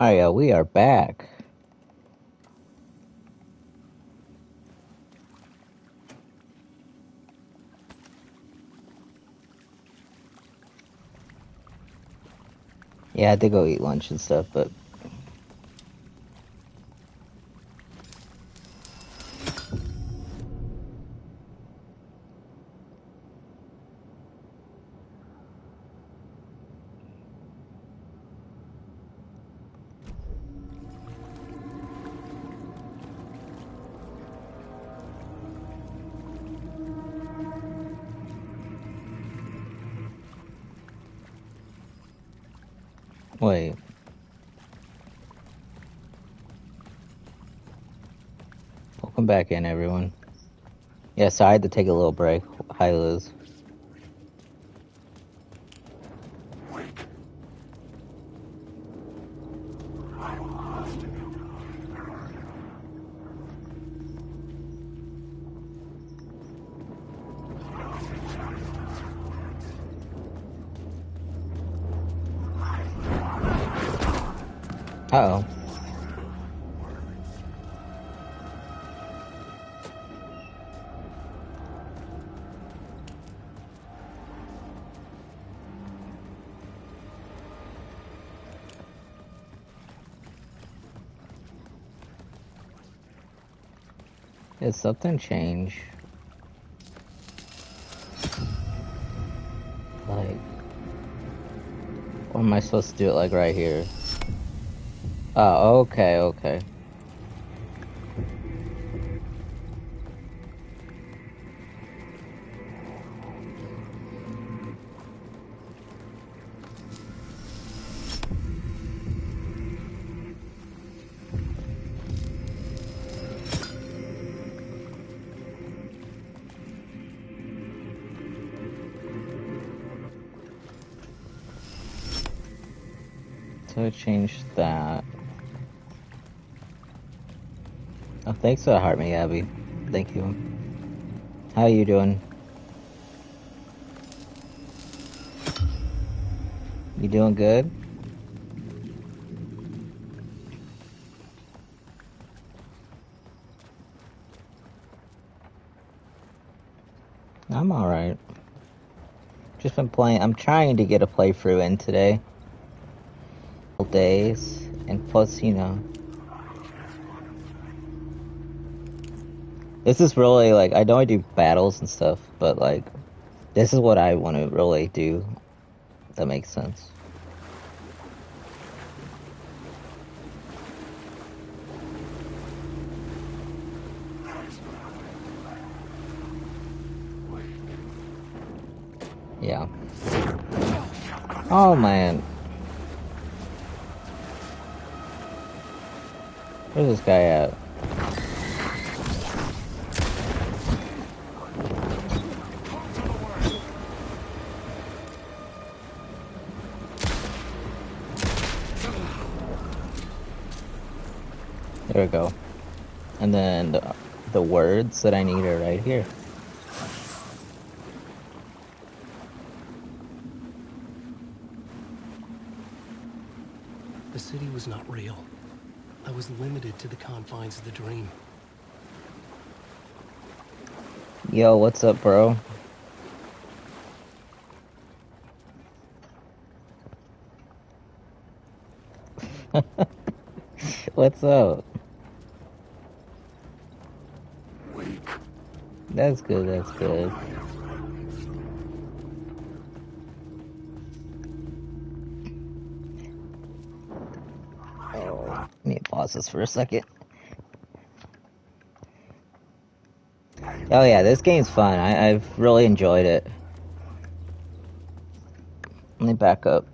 yeah, we are back. Yeah, I had to go eat lunch and stuff, but... Wait. Welcome back in, everyone. Yeah, so I had to take a little break. Hi, Liz. Uh-oh. Did something change? Like... Or am I supposed to do it, like, right here? Oh, okay, okay. So I changed that. Oh, thanks for the heart me, Abby. Thank you. How you doing? You doing good? I'm alright. Just been playing. I'm trying to get a playthrough in today. Days. And plus, you know. This is really, like, I know I do battles and stuff, but, like, this is what I want to really do. If that makes sense. Yeah. Oh, man. Where's this guy at? There we go. And then the words that I need are right here. The city was not real. I was limited to the confines of the dream. Yo, what's up, bro? What's up? That's good, that's good. Oh, let me pause this for a second. Oh yeah, this game's fun. I've really enjoyed it. Let me back up.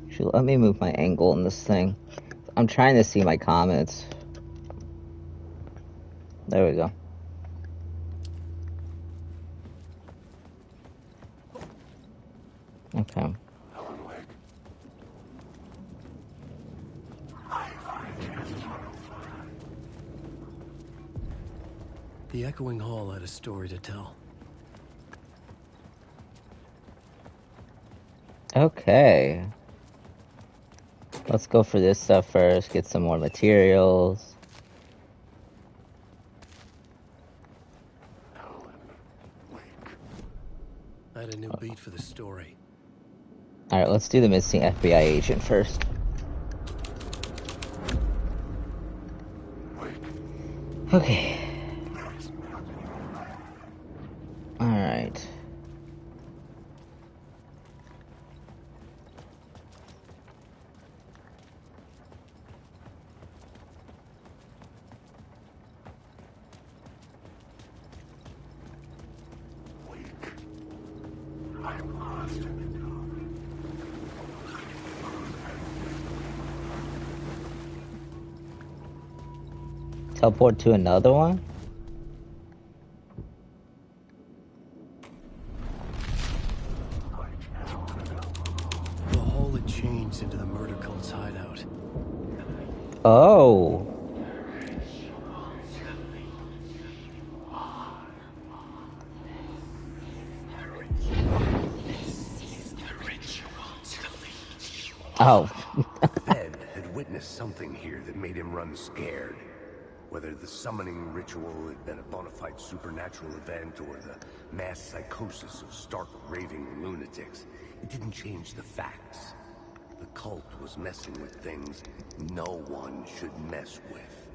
Actually, let me move my angle in this thing. I'm trying to see my comments. There we go. Okay. The Echoing Hall had a story to tell. Okay. Let's go for this stuff first, get some more materials. I had a new beat for the story. Alright, let's do the missing FBI agent first. Okay. Alright. Teleport to another one? The hole had changed into the murder cult's hideout. Oh. Oh. Fed had witnessed something here that made him run scared. Whether the summoning ritual had been a bona fide supernatural event or the mass psychosis of stark raving lunatics, it didn't change the facts. The cult was messing with things no one should mess with.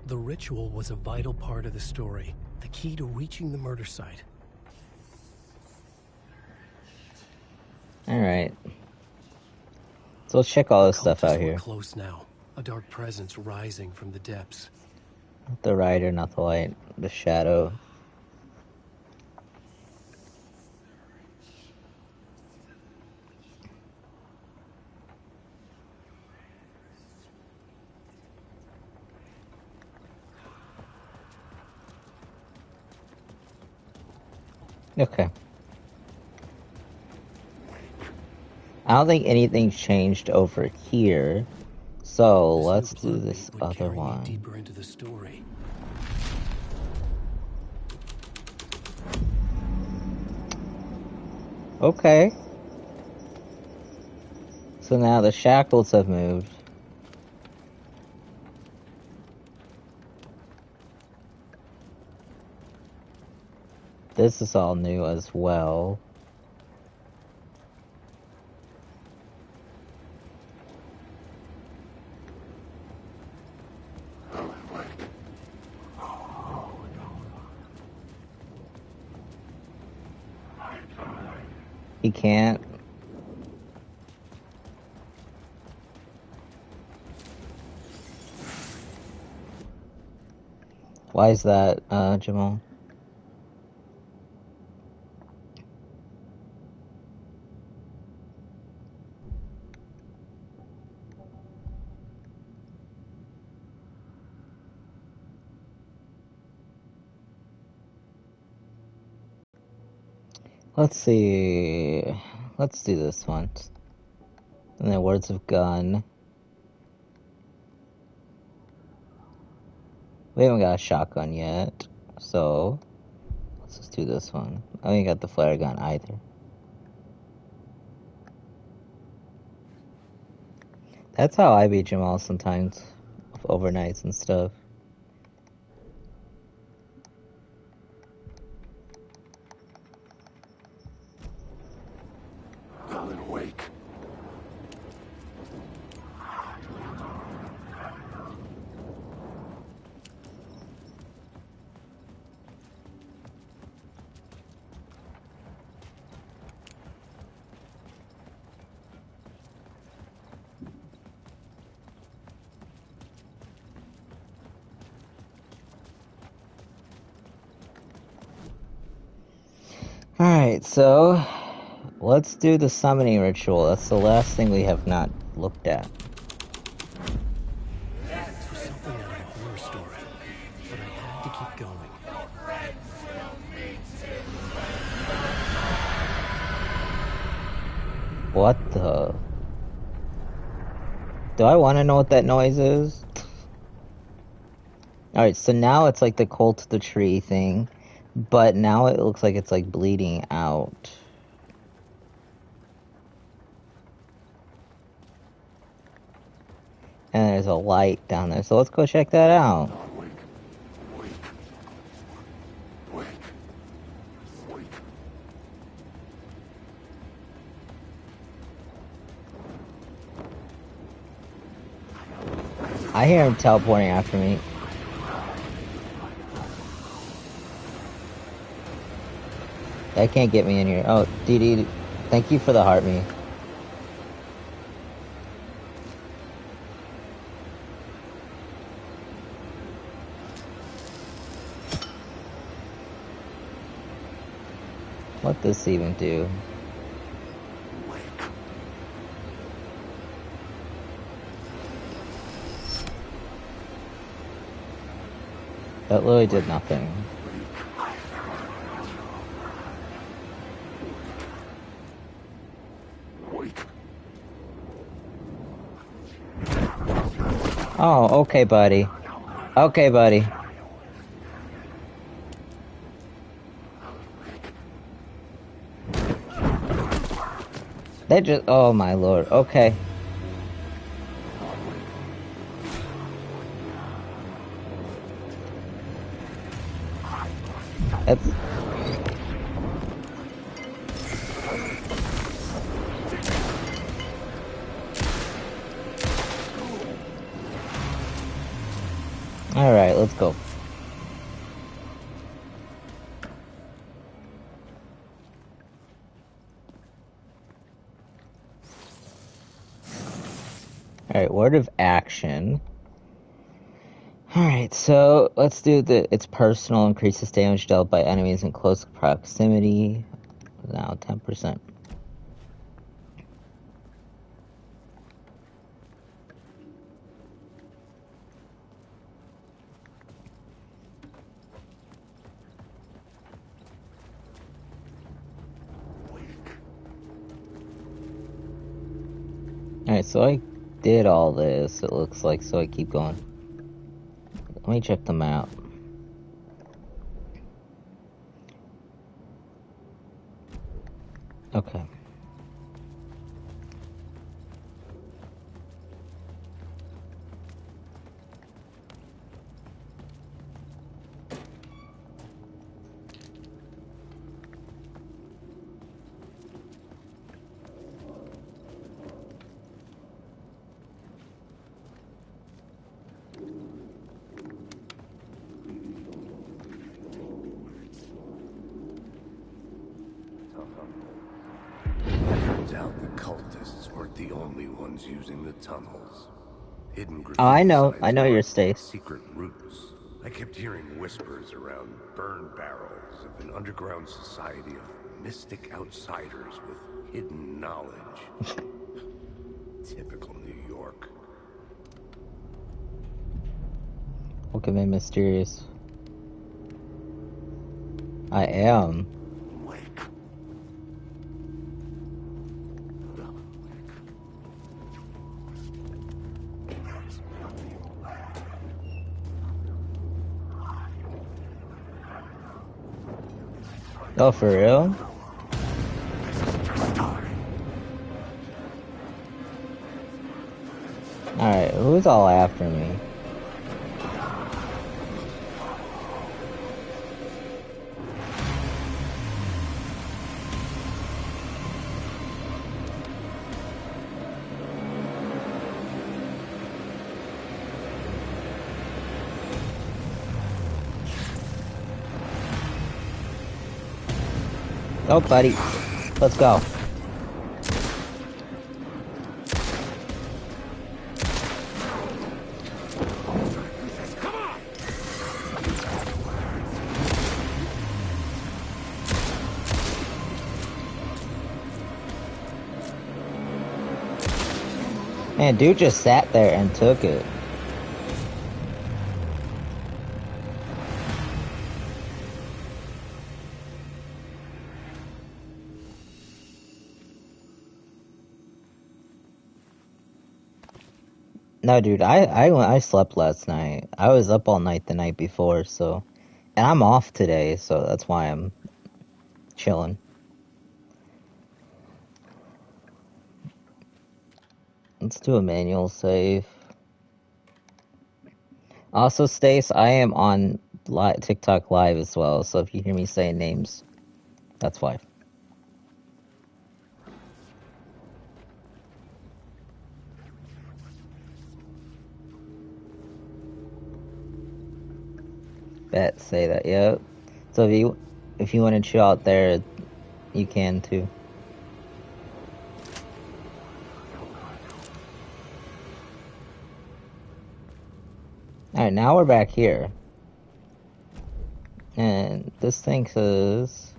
The ritual was a vital part of the story, the key to reaching the murder site. Alright. So let's check all this stuff out here. We're close now. A dark presence rising from the depths. Not the rider, not the light, the shadow. Okay. I don't think anything's changed over here. So let's do this other one. Deeper into the story. Okay. So now the shackles have moved. This is all new as well. He can't. Why is that, Jamal? Let's see. Let's do this one. And then Words of Gun. We haven't got a shotgun yet, so let's just do this one. I ain't got the flare gun either. That's how I beat Jamal sometimes, overnights and stuff. Alan Wake. Alright, so let's do the summoning ritual. That's the last thing we have not looked at. There's something out of a horror story, but I had to keep going. What the? Do I want to know what that noise is? Alright, so now it's like the cult of the tree thing, but now it looks like it's like bleeding out. And there's a light down there, so let's go check that out. I hear him teleporting after me. They can't get me in here. Oh, DD, thank you for the heart me. What does this even do? That literally did nothing. Oh, okay, buddy. Okay, buddy. They just... Oh, my lord. Okay. That's... Alright, let's go. Alright, word of action. Alright, so let's do it's personal, increases damage dealt by enemies in close proximity. Now 10%. Alright, so I did all this, it looks like, so I keep going. Let me check the map. Okay. Turns out the cultists weren't the only ones using the tunnels. Hidden Oh, I know signs your marked Stace. secret routes. I kept hearing whispers around burn barrels of an underground society of mystic outsiders with hidden knowledge. Typical New York. What can be mysterious? I am. Oh, for real? Alright, who's all after me? Oh, buddy. Let's go. Man, dude just sat there and took it. No, dude, I slept last night. I was up all night the night before, so... And I'm off today, so that's why I'm chilling. Let's do a manual save. Also, Stace, I am on TikTok Live as well, so if you hear me saying names, that's why. Bet, say that, yep. So if you want to chill out there, you can too. Alright, now we're back here. And this thing says...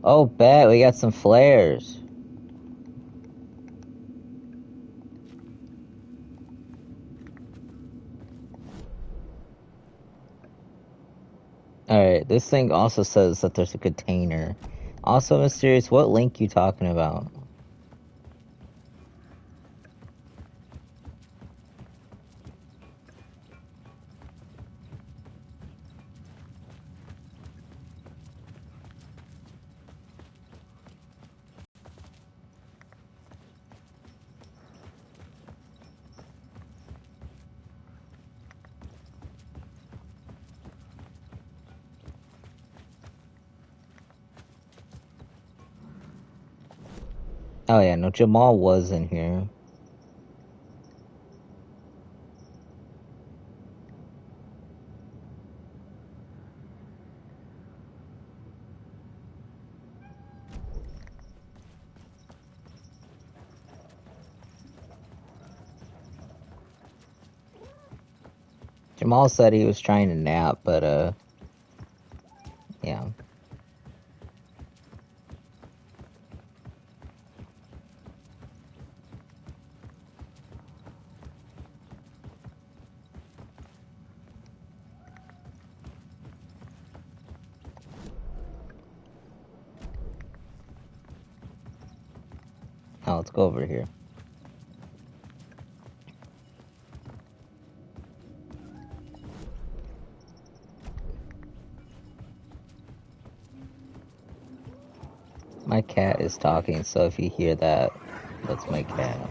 Oh, bet, we got some flares. Alright, this thing also says that there's a container. Also, Mysterious, what link you talking about? Oh yeah, no, Jamal was in here. Jamal said he was trying to nap, but yeah. Now let's go over here. My cat is talking, so if you hear that, that's my cat.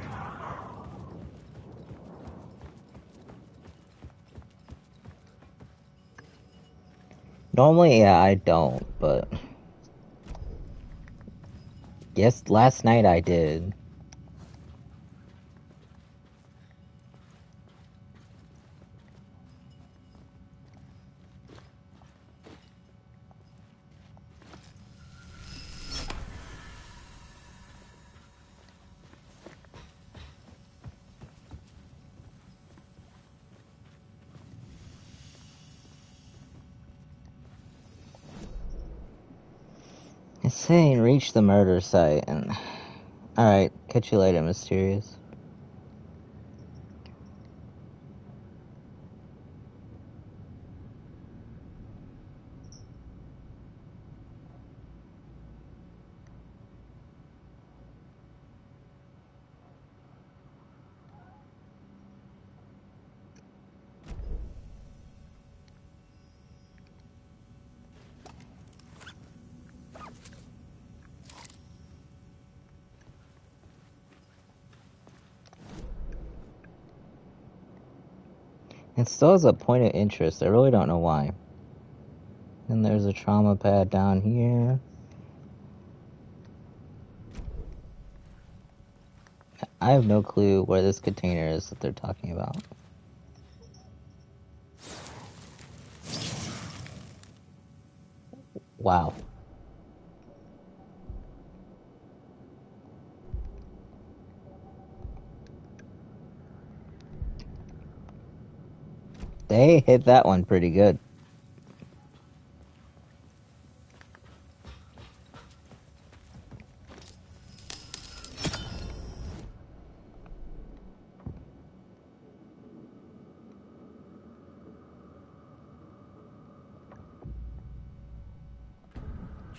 Normally, yeah, I don't, but... Yes, last night I did. It's saying reach the murder site, and... Alright, catch you later, Mysterious. It still has a point of interest. I really don't know why. And there's a trauma pad down here. I have no clue where this container is that they're talking about. Wow. They hit that one pretty good.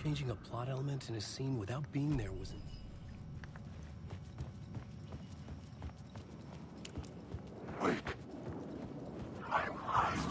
Changing a plot element in a scene without being there wasn't... Wait. I am lost.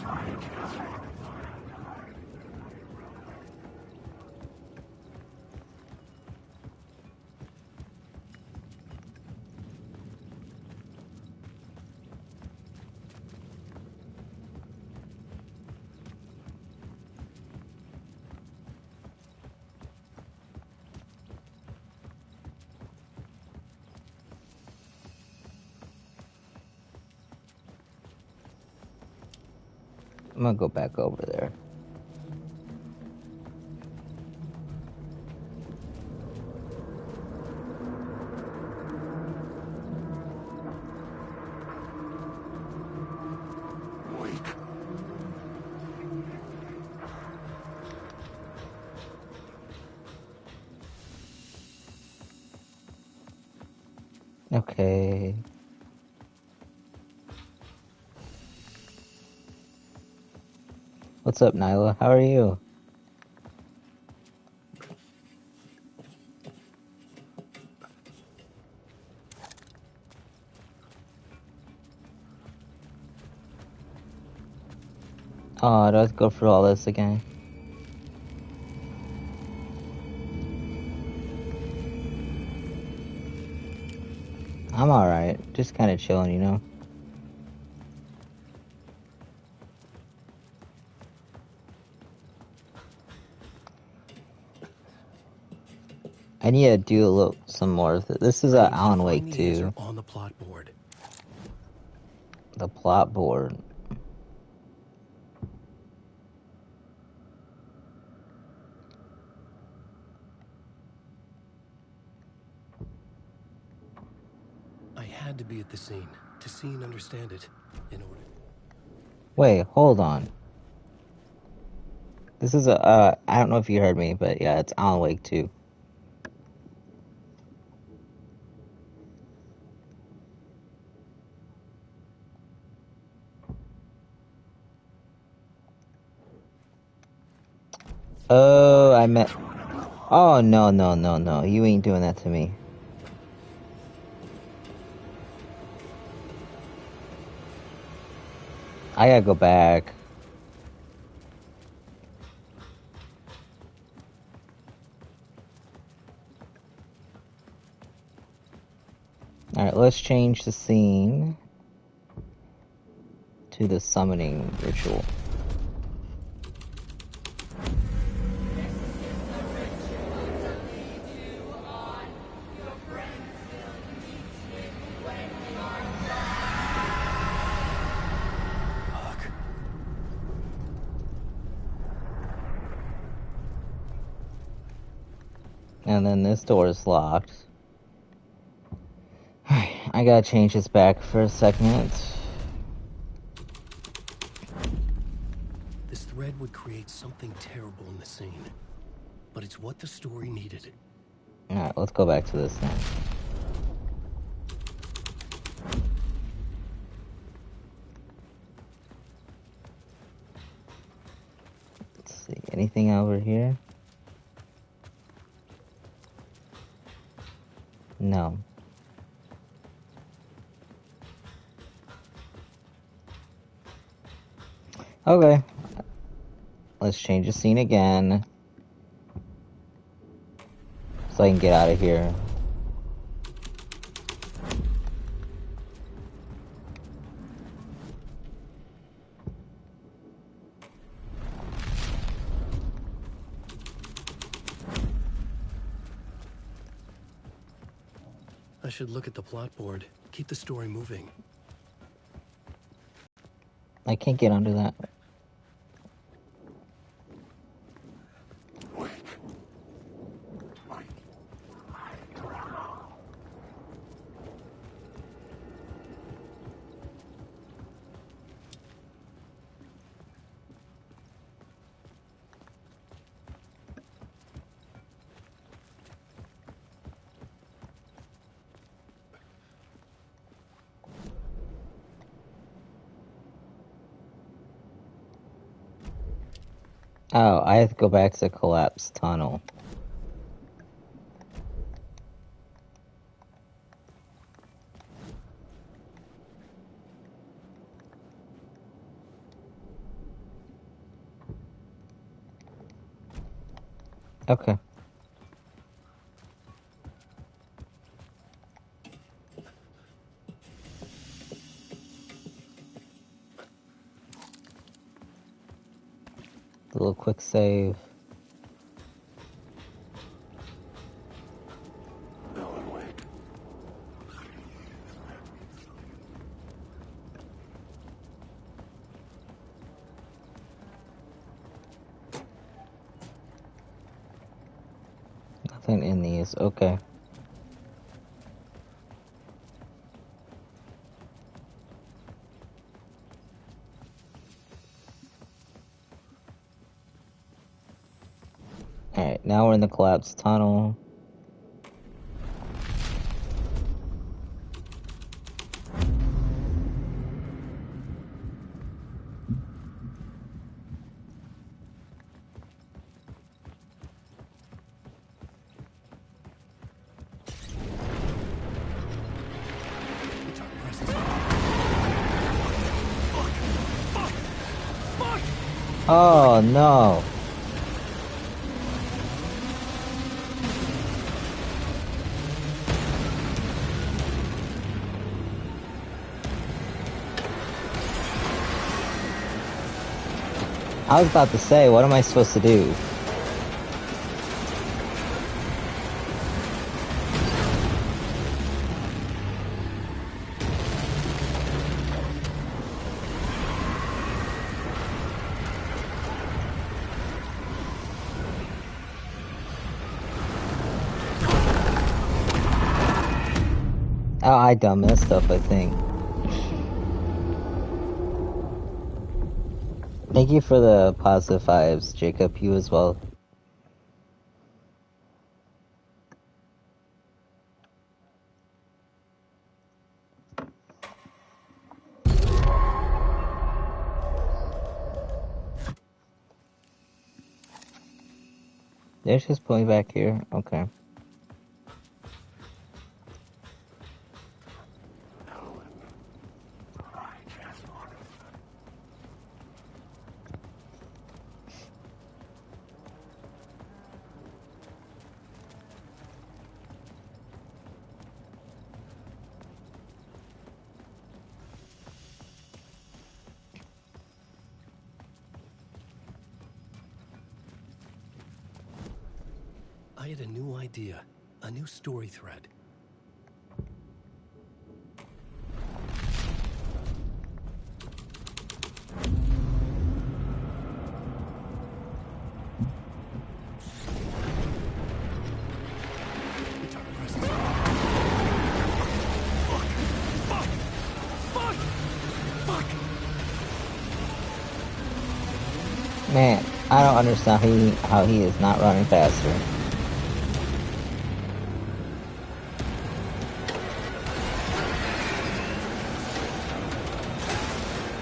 I'm gonna go back over there. Okay. What's up, Nyla? How are you? Oh, do I have to go through all this again? I'm alright. Just kind of chilling, you know? I need to do some more of it. This is Alan Wake 2. On the plot board. The plot board. I had to be at the scene to see and understand it in order. Wait, hold on. This is I don't know if you heard me, but yeah, it's Alan Wake 2. Oh, I meant... Oh, no, no, no, no. You ain't doing that to me. I gotta go back. Alright, let's change the scene to the summoning ritual. And then this door is locked. I gotta change this back for a second. This thread would create something terrible in the scene. But it's what the story needed. Alright, let's go back to this now. Let's see, anything over here? No. Okay. Let's change the scene again. So I can get out of here. I should look at the plot board. Keep the story moving. I can't get under that. Oh, I have to go back to the collapsed tunnel. Okay. A little quick save. Nothing in these. Okay. Alright, now we're in the collapsed tunnel. Oh no! I was about to say, what am I supposed to do? Oh, I done messed up, I think. Thank you for the positive vibes, Jacob. You as well. They're just pulling back here? Okay. I had a new idea, a new story thread. Man, I don't understand how he is not running faster.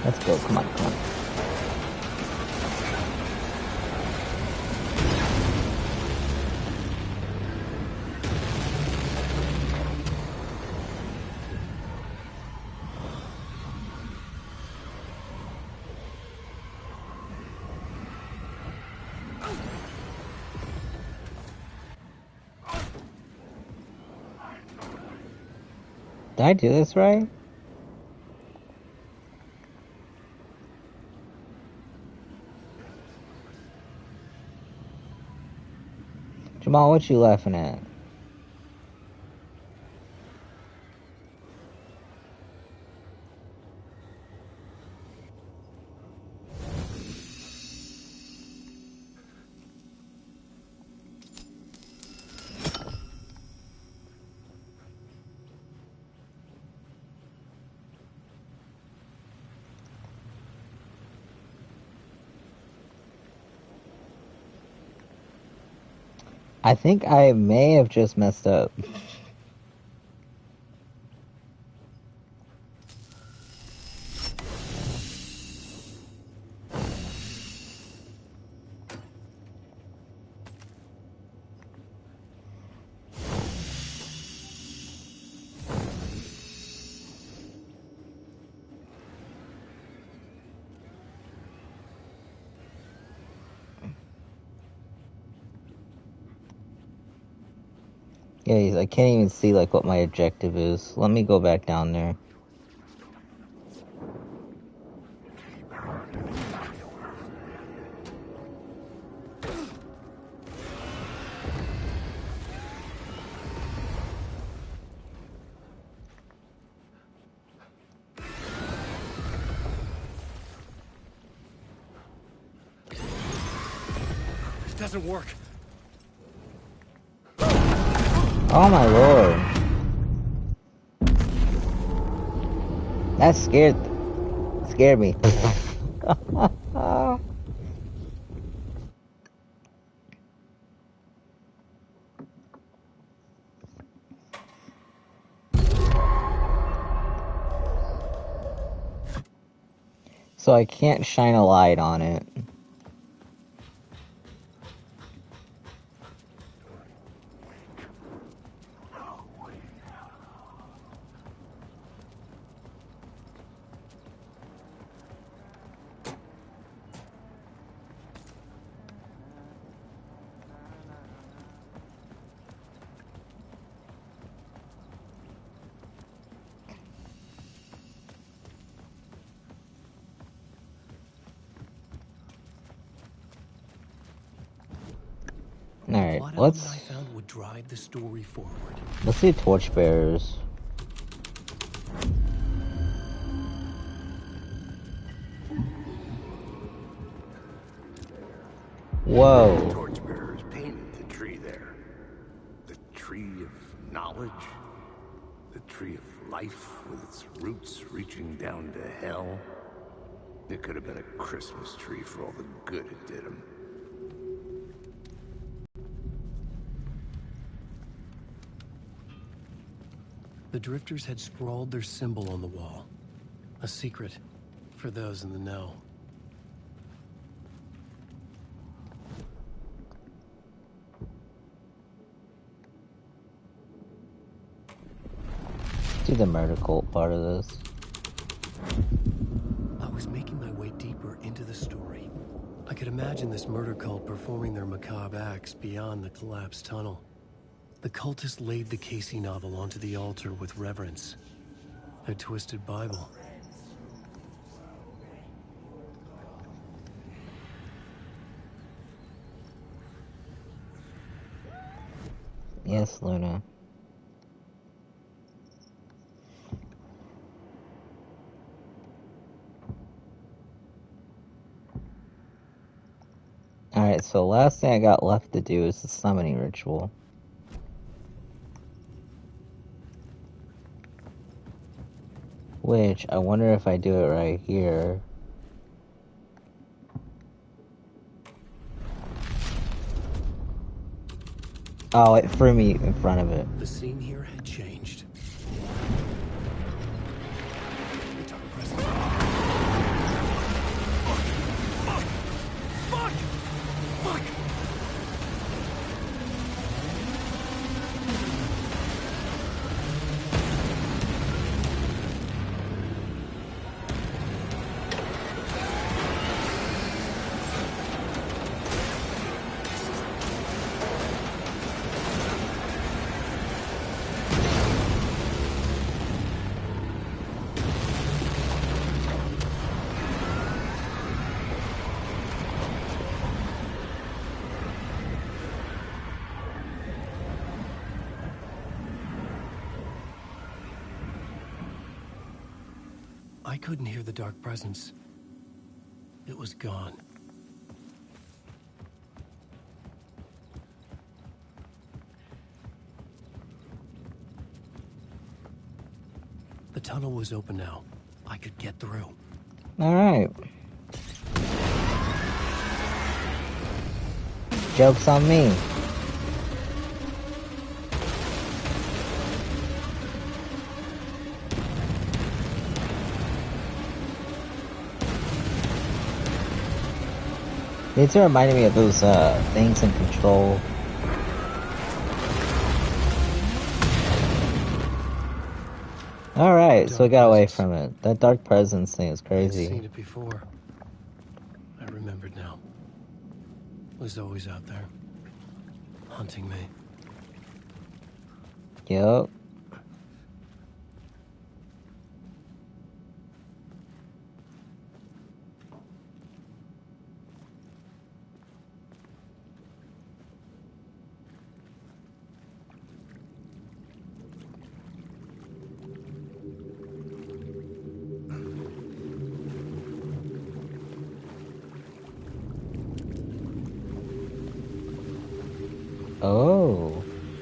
Let's go, come on, come on. Did I do this right? Jamal, what you laughing at? I think I may have just messed up. Yeah, I can't even see like what my objective is. Let me go back down there. It doesn't work. Oh my lord. That scared me. So I can't shine a light on it. Alright, let's I found would drive the story forward. Let's do torchbearers. Whoa. The torchbearers painted the tree there. The tree of knowledge. The tree of life with its roots reaching down to hell. It could have been a Christmas tree for all the good it did him. The drifters had scrawled their symbol on the wall. A secret for those in the know. Do the murder cult part of this. I was making my way deeper into the story. I could imagine this murder cult performing their macabre acts beyond the collapsed tunnel. The cultists laid the Casey novel onto the altar with reverence. Their twisted Bible. Yes, Luna. Alright, so last thing I got left to do is the summoning ritual. Which, I wonder if I do it right here. Oh, it threw me in front of it. The scene here had changed. The dark presence. Fuck! I couldn't hear the dark presence. It was gone. The tunnel was open now. I could get through. Alright. Joke's on me. It's reminding me of those things in Control. Alright, so we got away from it. That dark presence thing is crazy. I'd seen it before. I remembered now. It was always out there. Hunting me. Yup.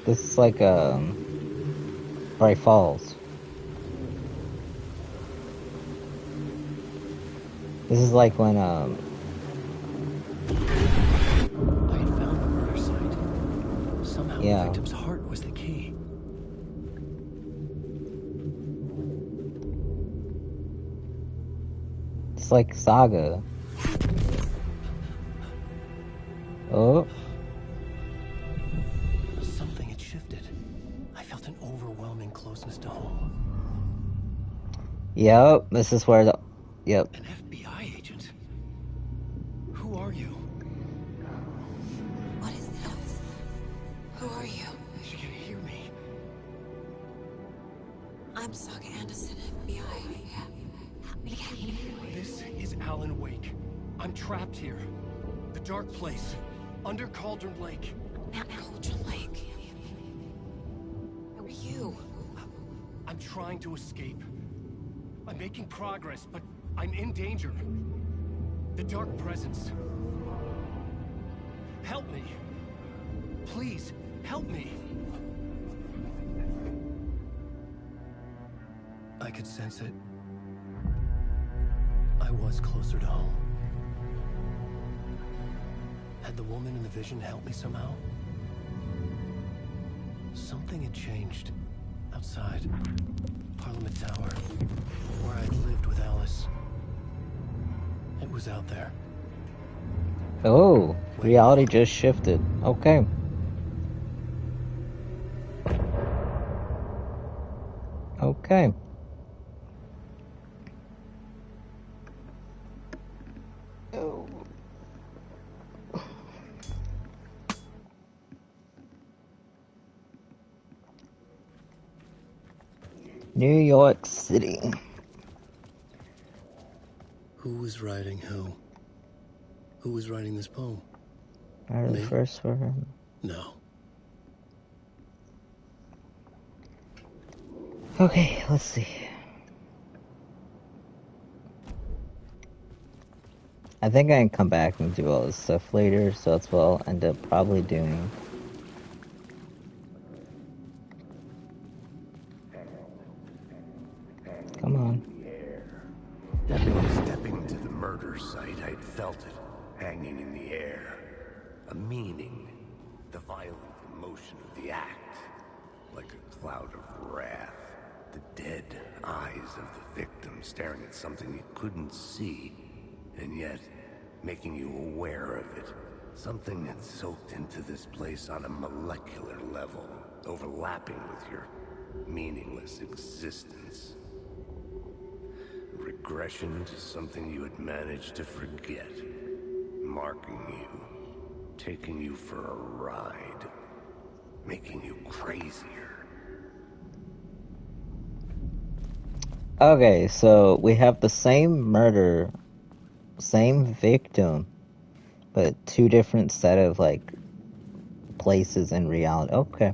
This is like Bright Falls. This is like when I had found the murder site. Somehow yeah. the victim's heart was the key. It's like Saga. Oh. Something had shifted. I felt an overwhelming closeness to home. Yep, this is where the... Yep. An FBI agent? Who are you? What is this? Who are you? She can hear me. I'm Saga Anderson, FBI. This is Alan Wake. I'm trapped here. The dark place. Under Cauldron Lake. Cauldron Lake. Who are you? I'm trying to escape. I'm making progress, but I'm in danger. The dark presence. Help me. Please, help me. I could sense it. I was closer to home. Had the woman in the vision helped me somehow? Something had changed. Outside. Parliament Tower. Where I'd lived with Alice. It was out there. Oh, reality just shifted. Okay. Okay. Oh. New York City. Who was writing who? Who was writing this poem? I heard Me? the first for him. No. Okay, let's see. I think I can come back and do all this stuff later, so that's what I'll end up probably doing. Come on. Stepping to the murder site, I'd felt it, hanging in the air. A meaning, the violent emotion of the act, like a cloud of wrath. The dead eyes of the victim staring at something you couldn't see, and yet making you aware of it. Something had soaked into this place on a molecular level, overlapping with your meaningless existence. Regression to something you had managed to forget, marking you, taking you for a ride, making you crazier. Okay, so we have the same murder, same victim, but two different set of, like, places in reality. Okay.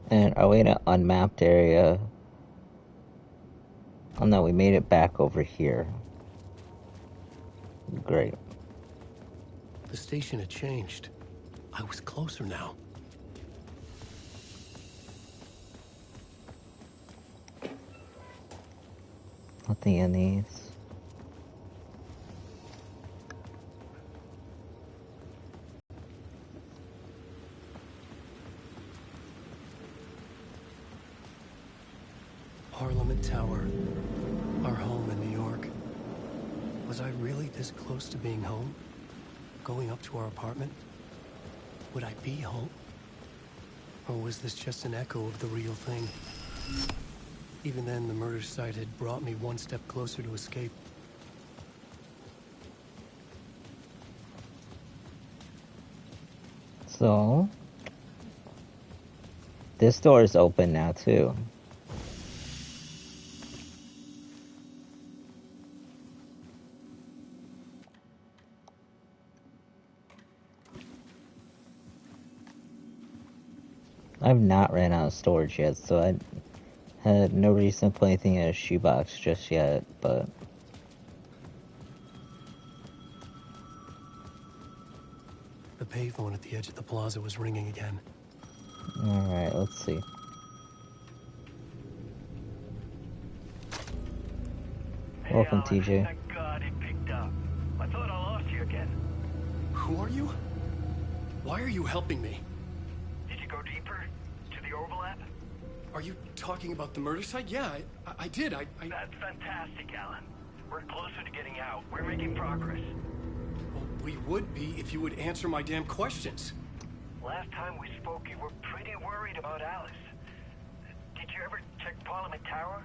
And are we in an unmapped area? Oh no, we made it back over here. Great. The station had changed. I was closer now. Nothing in these. Parliament Tower. Our home in New York. Was I really this close to being home? Going up to our apartment? Would I be home? Or was this just an echo of the real thing? Even then, the murder site had brought me one step closer to escape. So, this door is open now too. I've not ran out of storage yet, so I had no reason to put anything in a shoebox just yet, but... The payphone at the edge of the plaza was ringing again. Alright, let's see. Hey, Welcome, Alan. TJ. Thank God it picked up. I thought I lost you again. Who are you? Why are you helping me? Did you go deeper? To the overlap? Are you talking about the murder site? Yeah, I did. That's fantastic, Alan. We're closer to getting out. We're making progress. Well, we would be if you would answer my damn questions. Last time we spoke, you were pretty worried about Alice. Did you ever check Parliament Tower?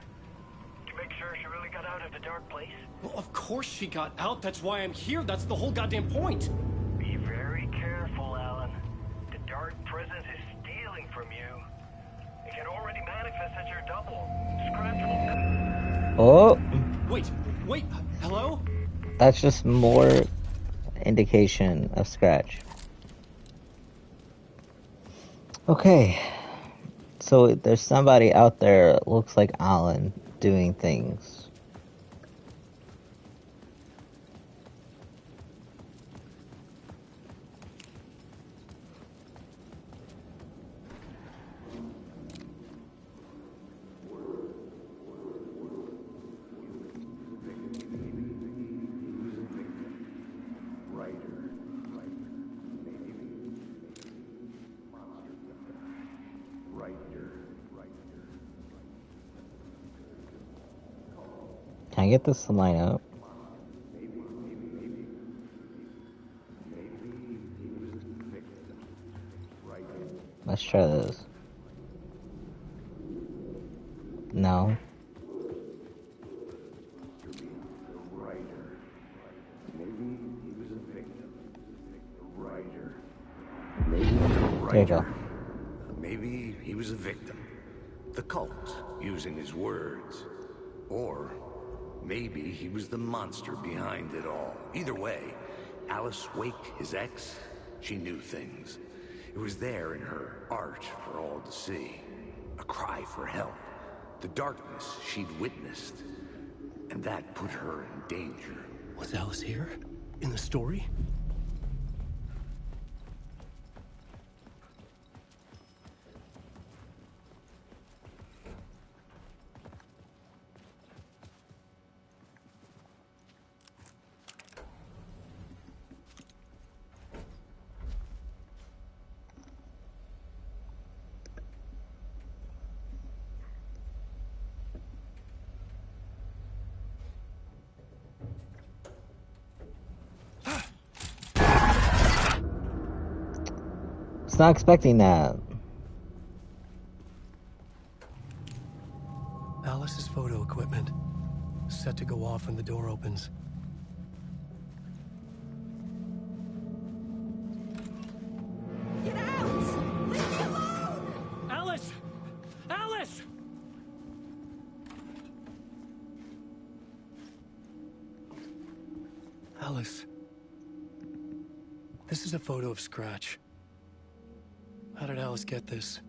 To make sure she really got out of the dark place? Well, of course she got out. That's why I'm here. That's the whole goddamn point. Be very careful, Alan. The dark presence is stealing from you. It can already manifest as your double. Scratch will... Oh! Wait, hello? That's just more indication of Scratch. Okay. So there's somebody out there that looks like Alan doing things. Can I get this to line up? Let's try this. No. There you go. Maybe he was a victim. The cult, using his words. Or maybe he was the monster behind it all. Either way, Alice Wake, his ex, she knew things. It was there in her art for all to see. A cry for help. The darkness she'd witnessed. And that put her in danger. Was Alice here? In the story? Was not expecting that. Alice's photo equipment. Set to go off when the door opens. Get out! Leave me alone! Alice! Alice! Alice. This is a photo of Scratch. How did Alice get this?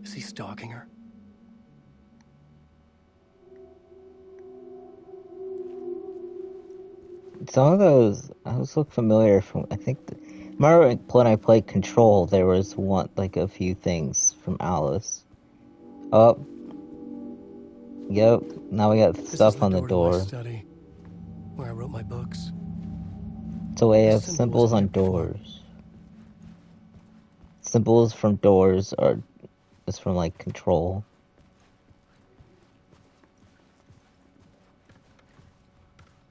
Is he stalking her? Some of those look familiar from, I think, remember when I played Control, there was like a few things from Alice. Oh. Yep, now we got stuff on the door. To my study, where I wrote my books. So we have This symbols wasn't on here before. doors. Symbols from doors is from like Control.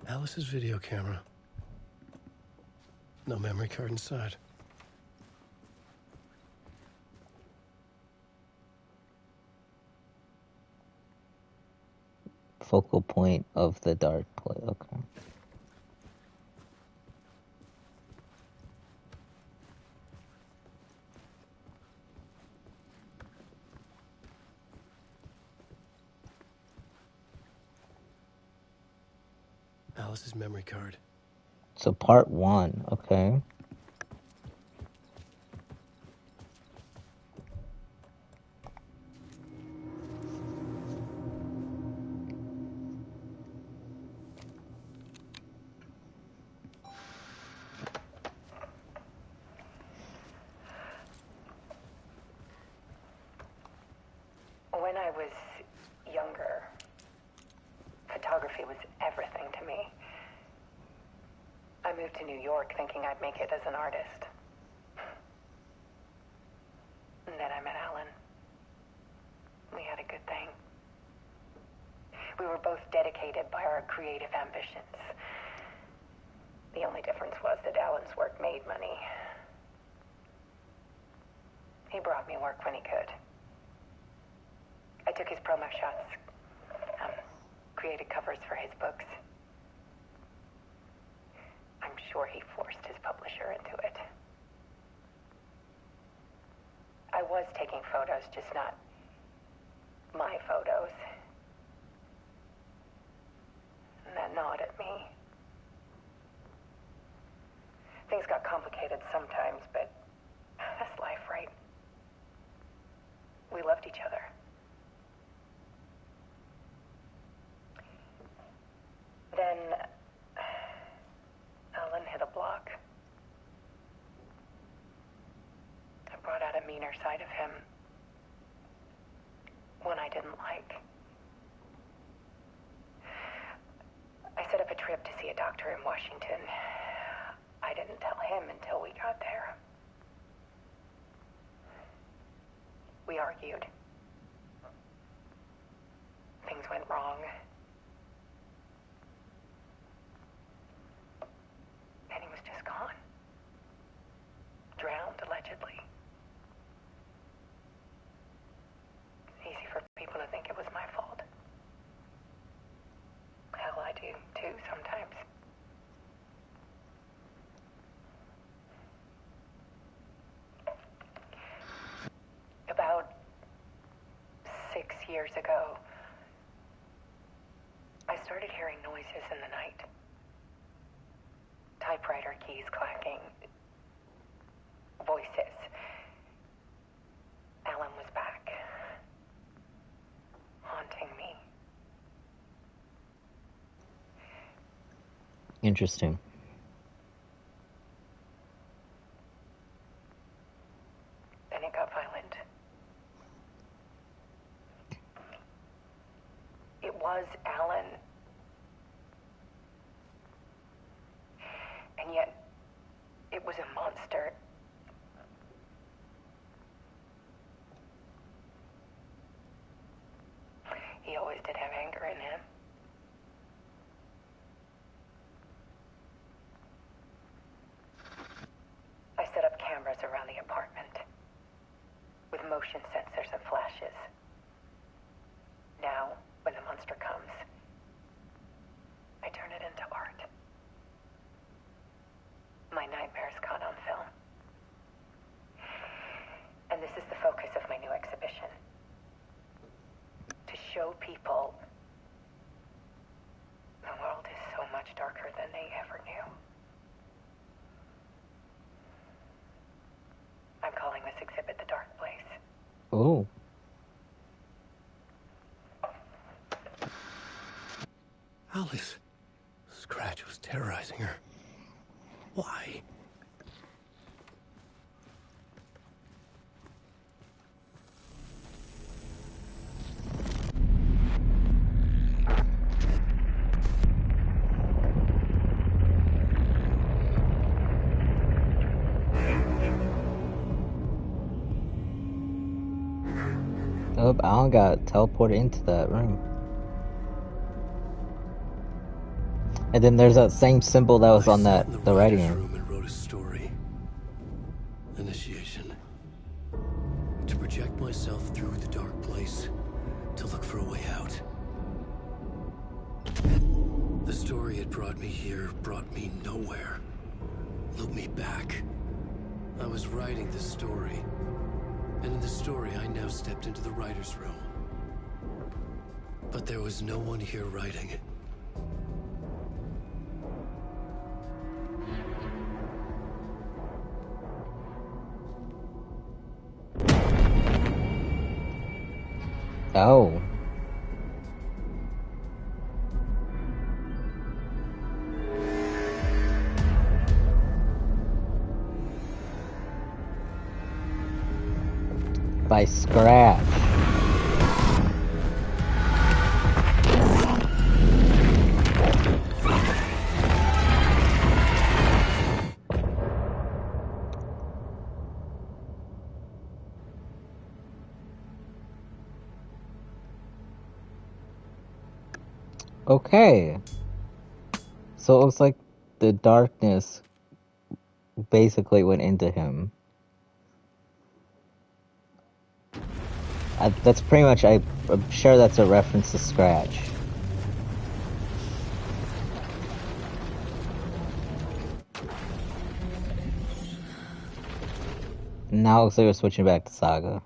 Alice's video camera. No memory card inside. Focal point of the dark play. Okay. Alice's memory card. So part 1, okay. When I was younger, photography was everything to me. I moved to New York thinking I'd make it as an artist. And then I met Alan. We had a good thing. We were both dedicated by our creative ambitions. The only difference was that Alan's work made money. He brought me work when he could. I took his promo shots, created covers for his books. I'm sure he forced his publisher into it. I was taking photos, just not my photos. And that gnawed at me. Things got complicated sometimes, but that's life, right? We loved each other. Then Alan hit a block. I brought out a meaner side of him. One I didn't like. I set up a trip to see a doctor in Washington. I didn't tell him until we got there. We argued. Things went wrong. And he was just gone. Drowned, allegedly. It's easy for people to think it was my fault. Hell, I do, too, sometimes. About 6 years ago, I started hearing noises in the night. Typewriter keys clacking. Voices. Alan was back. Haunting me. Interesting. Then it got violent. It was Alan. And yet, it was a monster. He always did have anger in him. I set up cameras around the apartment with motion sensors and flashes. Now, when the monster comes, I turn it into art. My nightmares caught on film. And this is the focus of my new exhibition. To show people the world is so much darker than they ever knew. I'm calling this exhibit The Dark Place. Oh. Alice. Scratch was terrorizing her. Why? Oh, Alan got teleported into that room. And then there's that same symbol that was on that the writing room. And wrote a story. Initiation. To project myself through the dark place. To look for a way out. The story had brought me here, brought me nowhere. Looped me back. I was writing the story. And in the story, I now stepped into the writer's room. But there was no one here writing it. Oh. By Scratch. Okay. So it looks like the darkness basically went into him. That's pretty much, I'm sure that's a reference to Scratch. Now it looks like we're switching back to Saga.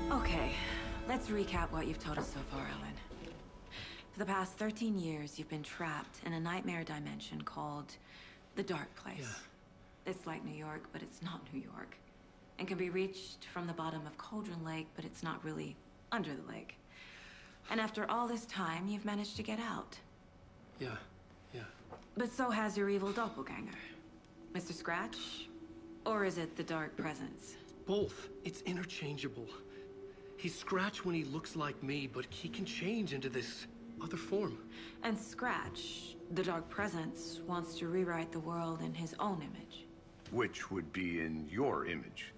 Okay, let's recap what you've told us so far, Alan. For the past 13 years, you've been trapped in a nightmare dimension called the Dark Place. Yeah. It's like New York, but it's not New York. And can be reached from the bottom of Cauldron Lake, but it's not really under the lake. And after all this time, you've managed to get out. Yeah. But so has your evil doppelganger. Mr. Scratch? Or is it the Dark Presence? Both. It's interchangeable. He's Scratch when he looks like me, but he can change into this other form. And Scratch, the Dark Presence, wants to rewrite the world in his own image. Which would be in your image,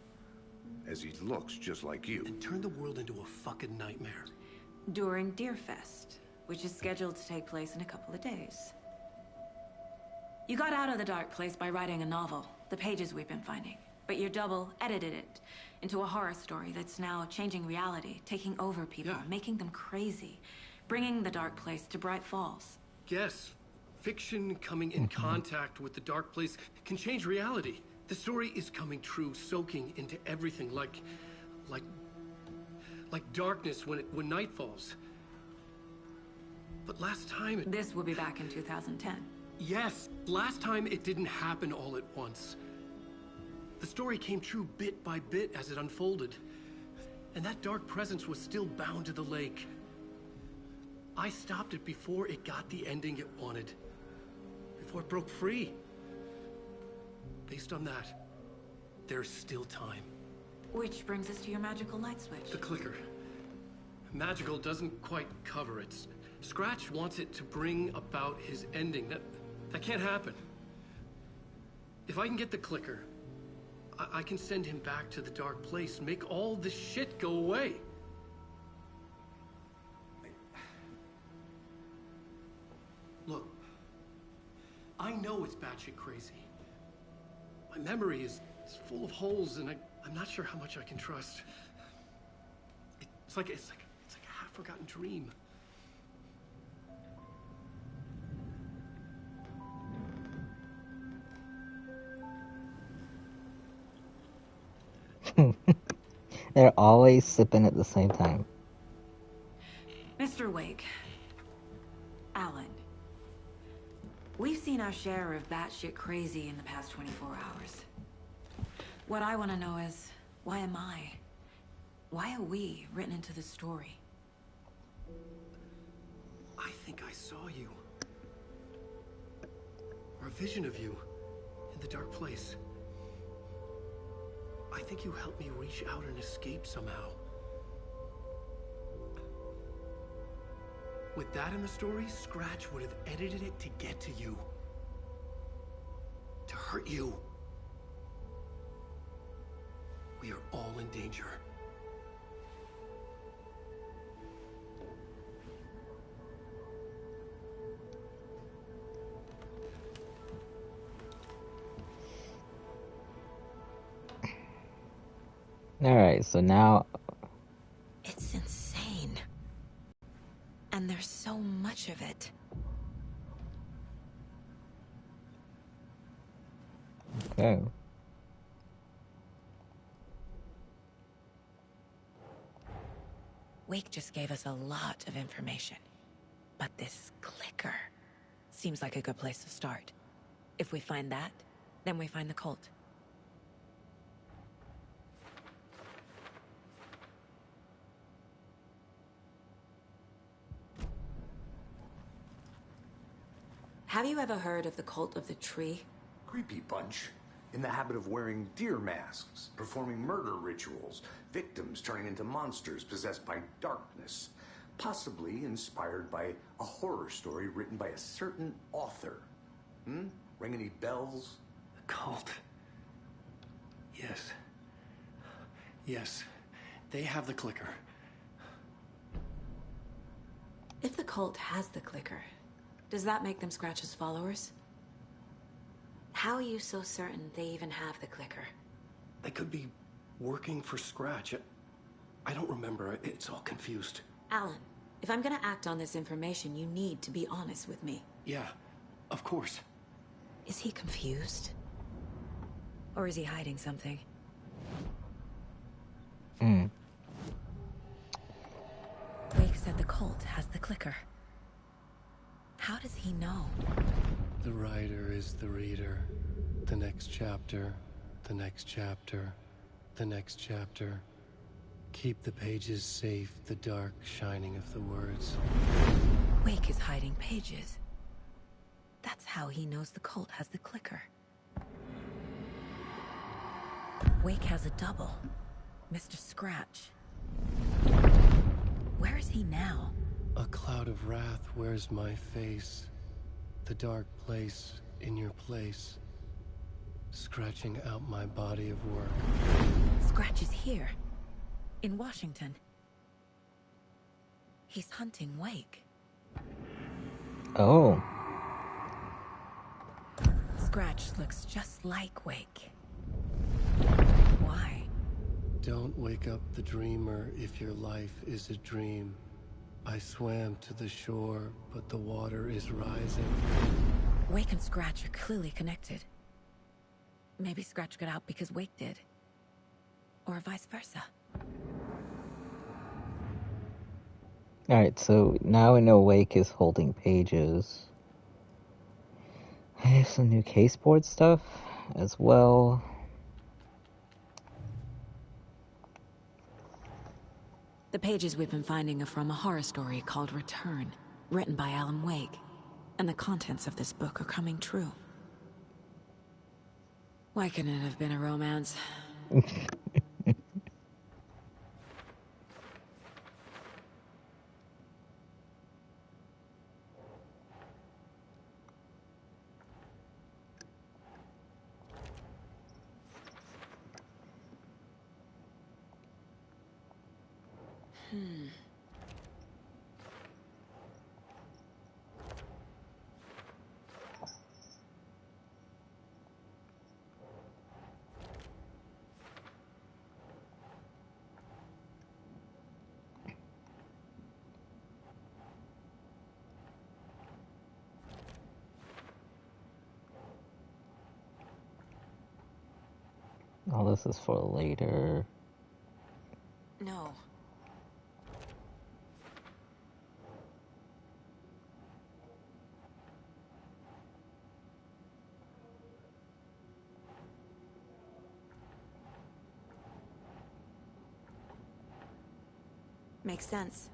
as he looks just like you. And turn the world into a fucking nightmare. During Deerfest, which is scheduled to take place in a couple of days. You got out of the Dark Place by writing a novel, the pages we've been finding. But your double edited it into a horror story that's now changing reality, taking over people, making them crazy, bringing the Dark Place to Bright Falls. Yes, fiction coming in contact with the Dark Place can change reality. The story is coming true, soaking into everything, like darkness when night falls. But last time This will be back in 2010. Yes, last time it didn't happen all at once. The story came true bit by bit as it unfolded. And that dark presence was still bound to the lake. I stopped it before it got the ending it wanted. Before it broke free. Based on that, there's still time. Which brings us to your magical light switch. The clicker. Magical doesn't quite cover it. Scratch wants it to bring about his ending. That can't happen. If I can get the clicker, I can send him back to the Dark Place, make all this shit go away. Look, I know it's batshit crazy. My memory is full of holes, and I'm not sure how much I can trust. It's like a half-forgotten dream. They're always sipping at the same time. Mr. Wake. Alan. We've seen our share of batshit crazy in the past 24 hours. What I want to know is, why am I? Why are we written into the story? I think I saw you. Or a vision of you in the Dark Place. I think you helped me reach out and escape somehow. With that in the story, Scratch would have edited it to get to you. To hurt you. We are all in danger. Alright, so now... It's insane. And there's so much of it. Okay. Wake just gave us a lot of information. But this clicker seems like a good place to start. If we find that, then we find the cult. Have you ever heard of the Cult of the Tree? Creepy bunch. in the habit of wearing deer masks, performing murder rituals, victims turning into monsters possessed by darkness, possibly inspired by a horror story written by a certain author. Ring any bells? The cult. Yes. Yes. They have the clicker. If the cult has the clicker, does that make them Scratch's followers? How are you so certain they even have the clicker? They could be working for Scratch. I don't remember. It's all confused. Alan, if I'm gonna act on this information, you need to be honest with me. Yeah, of course. Is he confused? Or is he hiding something? Wake said the cult has the clicker. How does he know? The writer is the reader. The next chapter, the next chapter, the next chapter. Keep the pages safe, the dark shining of the words. Wake is hiding pages. That's how he knows the cult has the clicker. Wake has a double. Mr. Scratch. Where is he now? A cloud of wrath wears my face. The dark place in your place. Scratching out my body of work. Scratch is here. In Washington. He's hunting Wake. Oh. Scratch looks just like Wake. Why? Don't wake up the dreamer if your life is a dream. I swam to the shore, but the water is rising. Wake and Scratch are clearly connected. Maybe Scratch got out because Wake did. Or vice versa. Alright, so now we know Wake is holding pages. I have some new case board stuff as well. The pages we've been finding are from a horror story called Return, written by Alan Wake. And the contents of this book are coming true. Why couldn't it have been a romance? Oh, this is for later. No. Makes sense.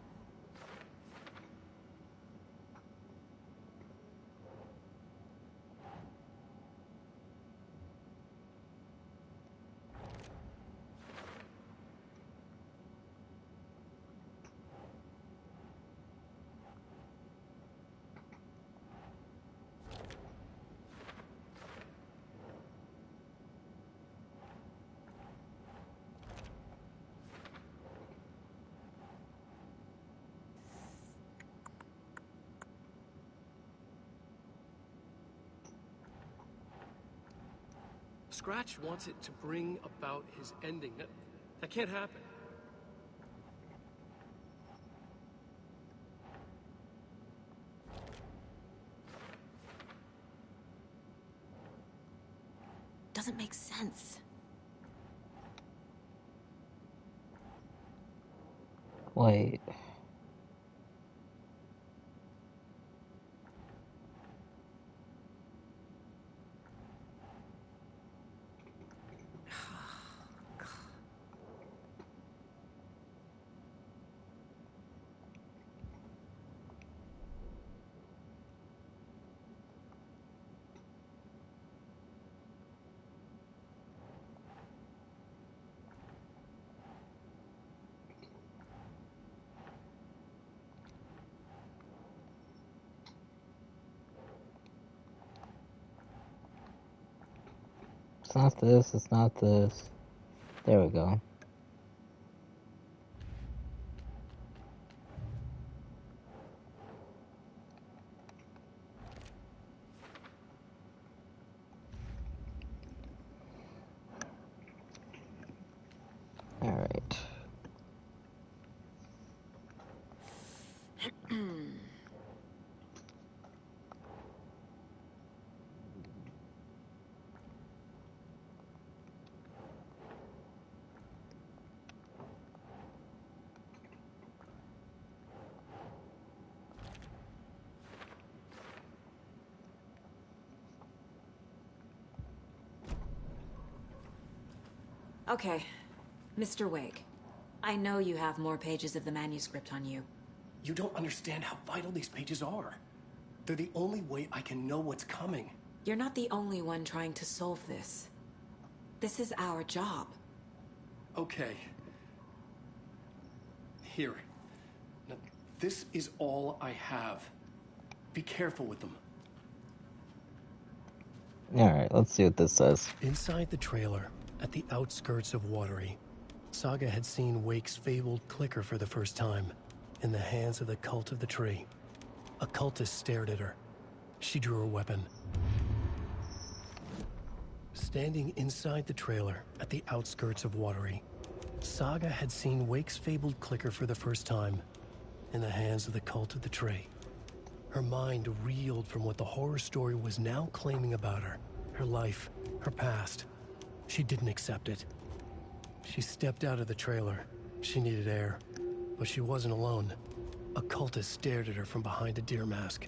Scratch wants it to bring about his ending. That can't happen. Doesn't make sense. Wait. It's not this, it's not this. There we go. Alright. Okay, Mr. Wake. I know you have more pages of the manuscript on you. You don't understand how vital these pages are. They're the only way I can know what's coming. You're not the only one trying to solve this. This is our job. Okay. Here. Now, this is all I have. Be careful with them. Alright, let's see what this says. Inside the trailer, at the outskirts of Watery, Saga had seen Wake's fabled clicker for the first time, in the hands of the Cult of the Tree. A cultist stared at her. She drew her weapon. Standing inside the trailer, at the outskirts of Watery, Saga had seen Wake's fabled clicker for the first time, in the hands of the Cult of the Tree. Her mind reeled from what the horror story was now claiming about her. Her life, her past. She didn't accept it. She stepped out of the trailer. She needed air. But she wasn't alone. A cultist stared at her from behind a deer mask.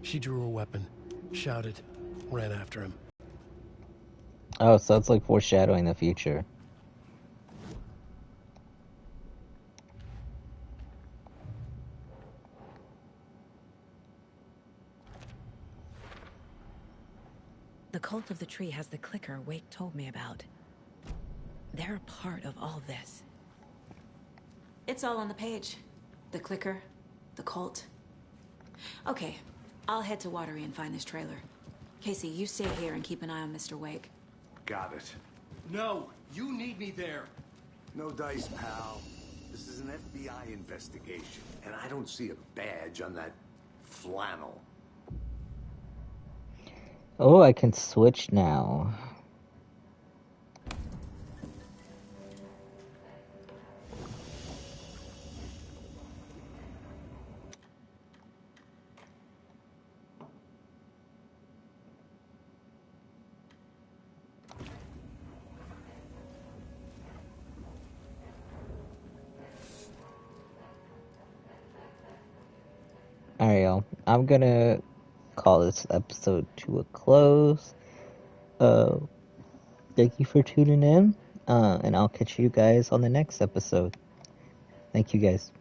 She drew her weapon, shouted, ran after him. Oh, so that's like foreshadowing the future. The Cult of the Tree has the clicker Wake told me about. They're a part of all this. It's all on the page. The clicker, the cult. Okay, I'll head to Watery and find this trailer. Casey, you stay here and keep an eye on Mr. Wake. Got it. No, you need me there. No dice, pal. This is an FBI investigation, and I don't see a badge on that flannel. Oh, I can switch now. Alright, y'all. I'm gonna call this episode to a close. Thank you for tuning in, and I'll catch you guys on the next episode. Thank you, guys.